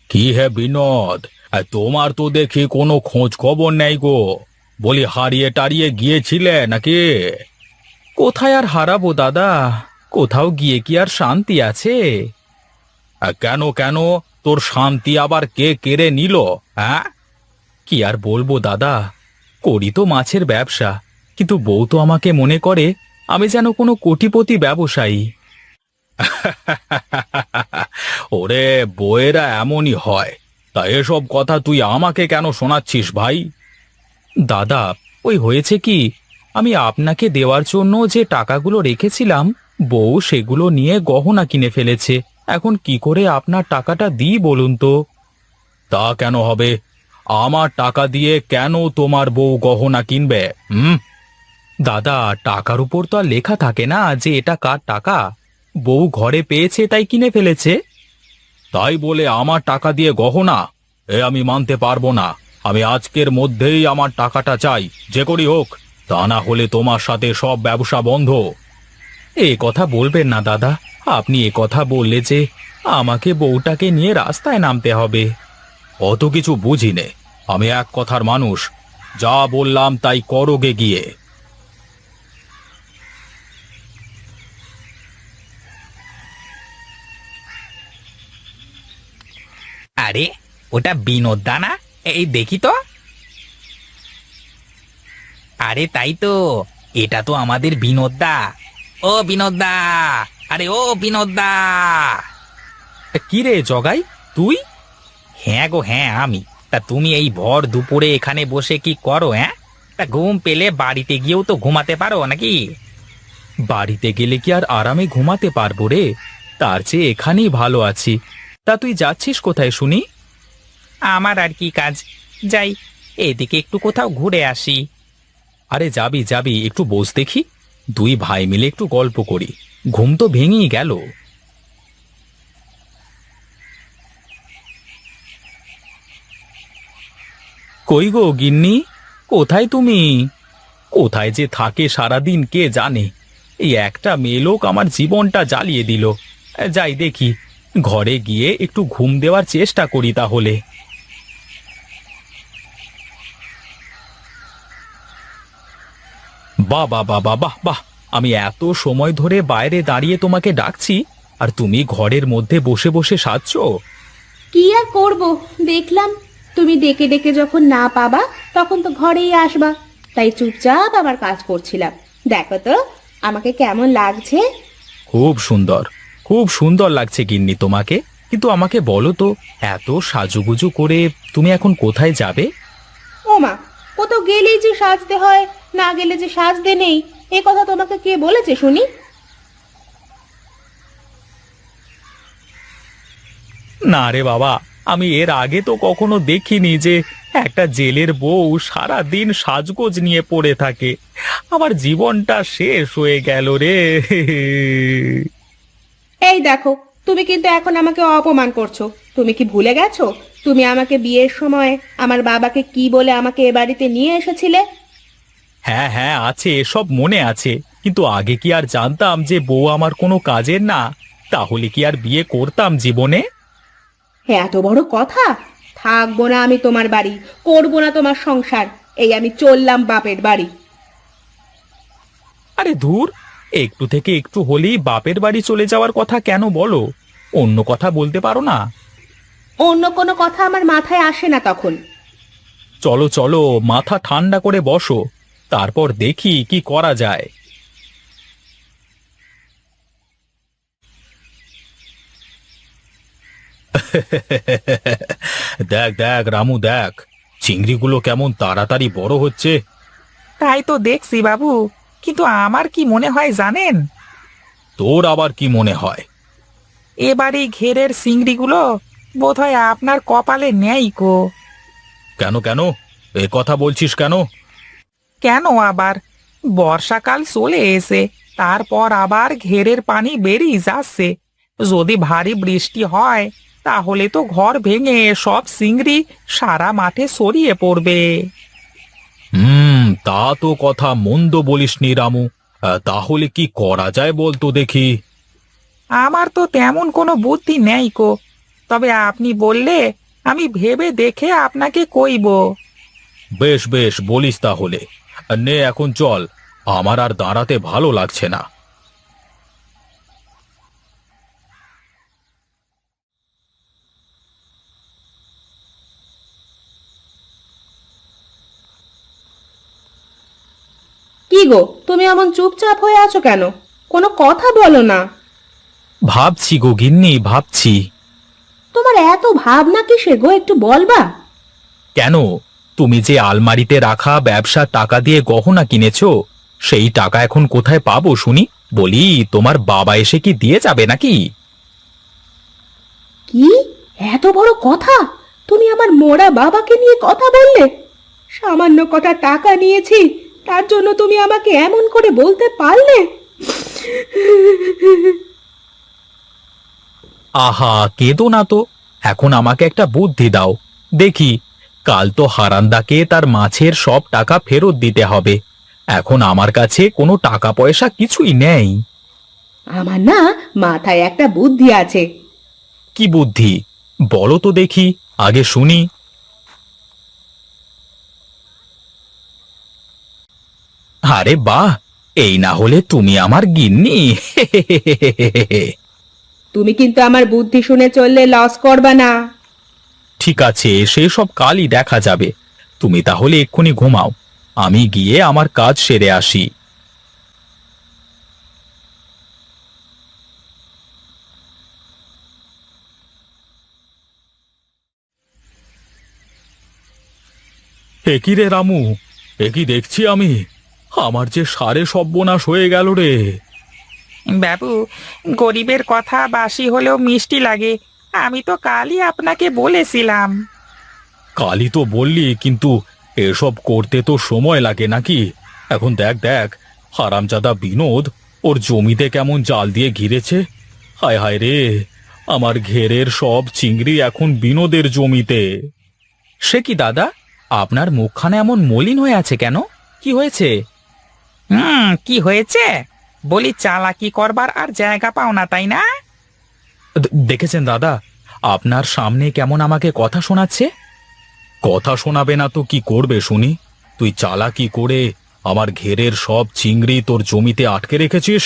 কি হে বিনোদ, তোমার তো দেখি কোনো খোঁজ খবর নেই গো। বলি হারিয়ে টারিয়ে গিয়েছিলে নাকি? কোথায় আর হারাবো দাদা, কোথাও গিয়ে কি আর শান্তি আছে? কেন কেন, তোর শান্তি আবার কে কেড়ে নিল? হ্যাঁ, কি আর বলবো দাদা, করি তো মাছের ব্যবসা, কিন্তু বউ তো আমাকে মনে করে আমি যেন কোনো কোটিপতি ব্যবসায়ী। ওরে, বউয়েরা এমনই হয়। তা এসব কথা তুই আমাকে কেন শোনাচ্ছিস ভাই? দাদা, ওই হয়েছে কি, আমি আপনাকে দেওয়ার জন্য যে টাকাগুলো রেখেছিলাম, বউ সেগুলো নিয়ে গহনা কিনে ফেলেছে। এখন কি করে আপনার টাকাটা দিই বলুন তো? তা কেন হবে? আমার টাকা দিয়ে কেন তোমার বউ গহনা কিনবে? দাদা, টাকার উপর তো আর লেখা থাকে না যে এটা কার টাকা। বউ ঘরে পেয়েছে তাই কিনে ফেলেছে। তাই বলে আমার টাকা দিয়ে গহনা? আমি মানতে পারবো না। আমি আজকের মধ্যেই আমার টাকাটা চাই, যে করি হোক। তা না হলে তোমার সাথে সব ব্যবসা বন্ধ। এ কথা বলবেন না দাদা, আপনি এ কথা বললে যে আমাকে বউটাকে নিয়ে রাস্তায় নামতে হবে। অত কিছু বুঝি নে, আমি এক কথার মানুষ। যা বললাম তাই করোগে গিয়ে। আরে, ওটা বিনোদ দা না? এই দেখি তো। আরে তাই তো, এটা তো আমাদের বিনোদ দা। ও বিনোদ দা, আরে ও বিনোদ দা। কি রে জগাই, তুই? হ্যাঁ গো হ্যাঁ, আমি। তা তুমি এই ভর দুপুরে এখানে বসে কি করো? হ্যাঁ, তা ঘুম পেলে বাড়িতে গিয়েও তো ঘুমাতে পারো নাকি? বাড়িতে গেলে কি আর আরামে ঘুমাতে পারবো রে? তার চেয়ে এখানেই ভালো আছি। তা তুই যাচ্ছিস কোথায় শুনি? আমার আর কি কাজ, যাই এদিকে একটু কোথাও ঘুরে আসি। আরে যাবি যাবি, একটু বস দেখি। দুই ভাই মিলে একটু গল্প করি। ঘুম তো ভেঙেই গেল। কই গো গিন্নি, কোথায় তুমি? কোথায় যে থাকে সারাদিন কে জানে। এই একটা মেয়ে লোক আমার জীবনটা জ্বালিয়ে দিল। যাই দেখি, ঘরে গিয়ে একটু ঘুম দেওয়ার চেষ্টা করি তাহলে। বাহ বাহ বাহ বাহ বাহ বাহ, আমি এত সময় ধরে বাইরে দাঁড়িয়ে তোমাকে ডাকছি, আর তুমি ঘরের মধ্যে বসে বসে সাজছো। কি আর করব, দেখলাম তুমি ডেকে ডেকে যখন না পাবা তখন তো ঘরেই আসবা, তাই চুপচাপ আমার কাজ করছিলাম। দেখো তো আমাকে কেমন লাগছে। খুব সুন্দর, খুব সুন্দর লাগছে গিন্নি তোমাকে। কিন্তু আমাকে বলো তো, এত সাজুগুজু করে তুমি এখন কোথায় যাবে? ওমা, কোথাও গেলেই যে সাজতে হয়, না গেলে যে সাজতে নেই, এ কথা তোমাকে কে বলেছে শুনি? না রে বাবা, আমি এর আগে তো কখনো দেখিনি যে একটা জেলের বউ সারা দিন সাজগোজ নিয়ে পড়ে থাকে। আমার জীবনটা শেষ হয়ে গেল রে। এই দেখো, তুমি কিন্তু এখন আমাকে অপমান করছো। তুমি কি ভুলে গেছো তুমি আমাকে বিয়ের সময় আমার বাবাকে কি বলে আমাকে এ বাড়িতে নিয়ে এসেছিলে? হ্যাঁ হ্যাঁ, আছে, সব মনে আছে। কিন্তু আগে কি আর জানতাম যে বউ আমার কোনো কাজের না? তাহলে কি আর বিয়ে করতাম জীবনে? এত বড় কথা! থাকবো না আমি তোমার বাড়ি, করবো না তোমার সংসার। এই আমি চললাম বাপের বাড়ি। আরে ধুর, একটু থেকে একটু হলেই বাপের বাড়ি চলে যাওয়ার কথা কেন বলো? অন্য কথা বলতে পারো না? অন্য কোনো কথা আমার মাথায় আসে না তখন। চলো চলো, মাথা ঠান্ডা করে বসো, তারপর দেখি কি করা যায়। দেখ দেখ রামু, দেখ চিংড়িগুলো কেমন তাড়াতাড়ি বড় হচ্ছে। তাই তো দেখছি বাবু, কিন্তু আমার কি মনে হয় জানেন? তোর আবার কি মনে হয়? এবারে ঘেরের চিংড়িগুলো বোধহয় আপনার কপালে নেই কো। কেন কেন, এ কথা বলছিস কেন? কেন আবার, বর্ষাকাল চলে এসে তারপর আবার ঘেরের পানি বেরিয়ে যাচ্ছে। যদি ভারী বৃষ্টি হয় তাহলে তো ঘর ভেঙে সব চিংড়ি সারা মাঠে ছড়িয়ে পড়বে। তা তো কথা মন্দ বলিসনি রামু। তাহলে কি করা যায় বলতো দেখি। আমার তো তেমন কোনো বুদ্ধি নেই কো। তবে আপনি বললে আমি ভেবে দেখে আপনাকে কইব। বেশ বেশ বলিস তাহলে। নে এখন চল, আমার আর দাঁড়াতে ভালো লাগছে না। কি গো, তুমি এমন চুপচাপ হয়ে আছো কেন? কোনো কথা বলো না। ভাবছি গো গিন্নি, ভাবছি। তোমার এত ভাবনা কিসে গো, একটু বলবা? কেন, তুমি যে আলমারিতে রাখা ব্যবসার টাকা দিয়ে গহনা কিনেছো, সেই টাকা এখন কোথায় পাবো শুনি? বলি, তোমার বাবা এসে কি দিয়ে যাবে নাকি? কি এত বড় কথা! তুমি আমার মোড়া বাবাকে নিয়ে কথা বললে? সামান্য কটা টাকা নিয়েছি, তার জন্য তুমি আমাকে এমন করে বলতে পারলে? আহা, কেঁদো না তো। এখন আমাকে একটা বুদ্ধি দাও দেখি। কাল তো হারান্দাকে তার মাছের সব টাকা ফেরত দিতে হবে। এখন আমার কাছে কোনো টাকা পয়সা কিছুই নেই। আমার না মাথায় একটা বুদ্ধি আছে। কি বুদ্ধি? বলো তো দেখি, আগে শুনি। আরে বাহ, এই না হলে তুমি আমার গিন্নি! তুমি কিন্তু আমার বুদ্ধি শুনে চললে লস করবা না। ঠিক আছে, সেসব কালই দেখা যাবে। তুমি তাহলে এক্ষুনি ঘুমাও, আমি গিয়ে আমার কাজ সেরে আসি। একই রে রামু, একই দেখছি আমি। আমার যে সারে সর্বনাশ হয়ে গেল রে। বাবু, গরিবের কথা বাসি হলেও মিষ্টি লাগে। আমি তো কালই আপনাকে বলেছিলাম। কালই তো বললি, কিন্তু এসব করতে তো সময় লাগে নাকি? এখন দেখ দেখ, হারামজাদা বিনোদ ওর জমিতে কেমন জাল দিয়ে ঘিরেছে। হায় হায় রে, আমার ঘেরের সব চিংড়ি এখন বিনোদের জমিতে। সে কি দাদা, আপনার মুখখানে এমন মলিন হয়ে আছে কেন? কি হয়েছে? কি হয়েছে? বলি, চালাকি করবার আর জায়গা পাও না, তাই না? দেখেছেন দাদা, আপনার সামনে কেমন আমাকে কথা শোনাচ্ছে। কথা শোনাবে না তো কি করবে শুনি? তুই চালাকি করে আমার ঘেরের সব চিংড়ি তোর জমিতে আটকে রেখেছিস।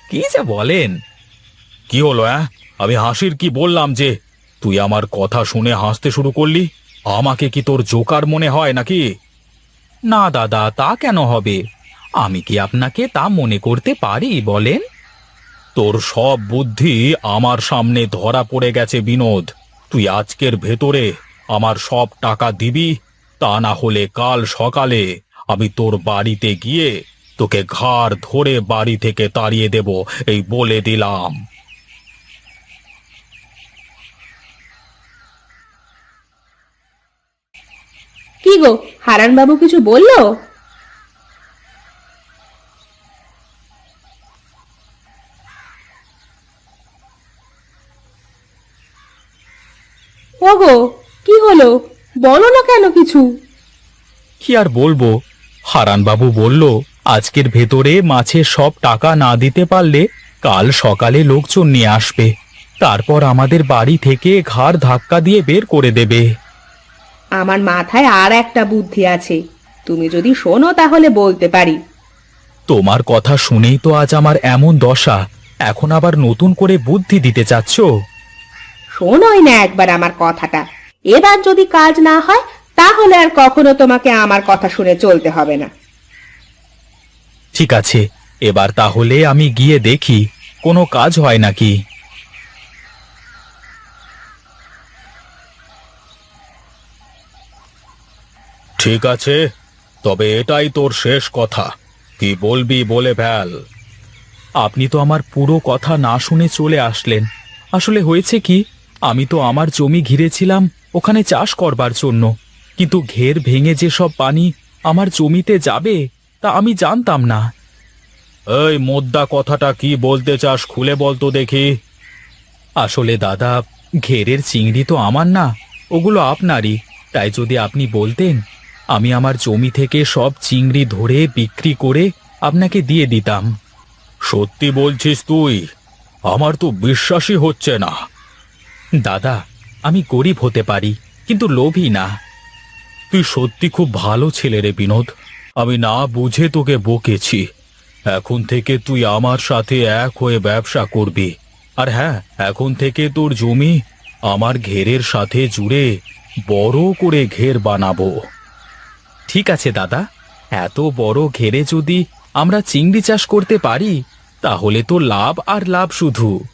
কি যে বলেন! কি হলো? আমি হাসির কি বললাম যে তুই আমার কথা শুনে হাসতে শুরু করলি? আমাকে কি তোর জোকার মনে হয় নাকি? না দাদা, তা কেন হবে? আমি কি আপনাকে তা মনে করতে পারি বলেন? তোর সব বুদ্ধি আমার সামনে ধরা পড়ে গেছে বিনোদ। তুই আজকের ভেতরে আমার সব টাকা দিবি, তা না হলে কাল সকালে আমি তোর বাড়িতে গিয়ে তোকে ঘাড় ধরে বাড়ি থেকে তাড়িয়ে দেব, এই বলে দিলাম। কি গো, হারান বাবু কিছু বললো? ওগো, কি হলো? বলো না কেন কিছু? কি আর বলবো, হারানবাবু বলল আজকের ভেতরে মাছের সব টাকা না দিতে পারলে কাল সকালে লোকজন নিয়ে আসবে, তারপর আমাদের বাড়ি থেকে ঘাড় ধাক্কা দিয়ে বের করে দেবে। আমার মাথায় আর একটা বুদ্ধি আছে, তুমি যদি শোনো তাহলে বলতে পারি। তোমার কথা শুনেই তো আজ আমার এমন দশা, এখন আবার নতুন করে বুদ্ধি দিতে চাচ্ছ? শোনোই না একবার আমার কথাটা। এবার যদি কাজ না হয় তাহলে আর কখনো তোমাকে আমার কথা শুনে চলতে হবে না। ঠিক আছে, এবার তাহলে আমি গিয়ে দেখি কোনো কাজ হয় নাকি। ঠিক আছে, তবে এটাই তোর শেষ কথা। কি বলবি বলে ফেল। আপনি তো আমার পুরো কথা না শুনে চলে আসলেন। আসলে হয়েছে কি, আমি তো আমার জমি ঘিরেছিলাম ওখানে চাষ করবার জন্য, কিন্তু ঘের ভেঙে যে সব পানি আমার জমিতে যাবে তা আমি জানতাম না। এই মোদ্দা কথাটা কি বলতে চাস, খুলে বলতো দেখি। আসলে দাদা, ঘেরের চিংড়ি তো আমার না, ওগুলো আপনারই। তাই যদি আপনি বলতেন, আমি আমার জমি থেকে সব চিংড়ি ধরে বিক্রি করে আপনাকে দিয়ে দিতাম। সত্যি বলছিস তুই? আমার তো বিশ্বাসই হচ্ছে না। দাদা, আমি গরিব হতে পারি কিন্তু লোভী না। তুই সত্যি খুব ভালো ছেলে রে বিনোদ। আমি না বুঝে তোকে বকেছি। এখন থেকে তুই আমার সাথে এক হয়ে ব্যবসা করবি। আর হ্যাঁ, এখন থেকে তোর জমি আমার ঘেরের সাথে জুড়ে বড় করে ঘের বানাবো। ঠিক আছে দাদা, এত বড় ঘেরে যদি আমরা চিংড়ি চাষ করতে পারি তাহলে তো লাভ আর লাভ শুধু।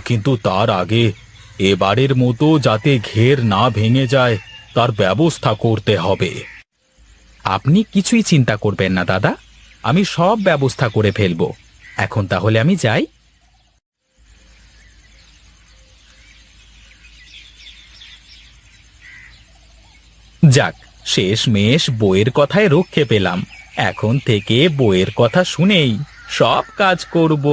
কিন্তু তার আগে এবারের মতো যাতে ঘের না ভেঙে যায় তার ব্যবস্থা করতে হবে। আপনি কিছুই চিন্তা করবেন না দাদা, আমি সব ব্যবস্থা করে ফেলবো। এখন তাহলে আমি যাই। যাক, শেষমেশ বইয়ের কথায় রক্ষে পেলাম। এখন থেকে বইয়ের কথা শুনেই সব কাজ করব।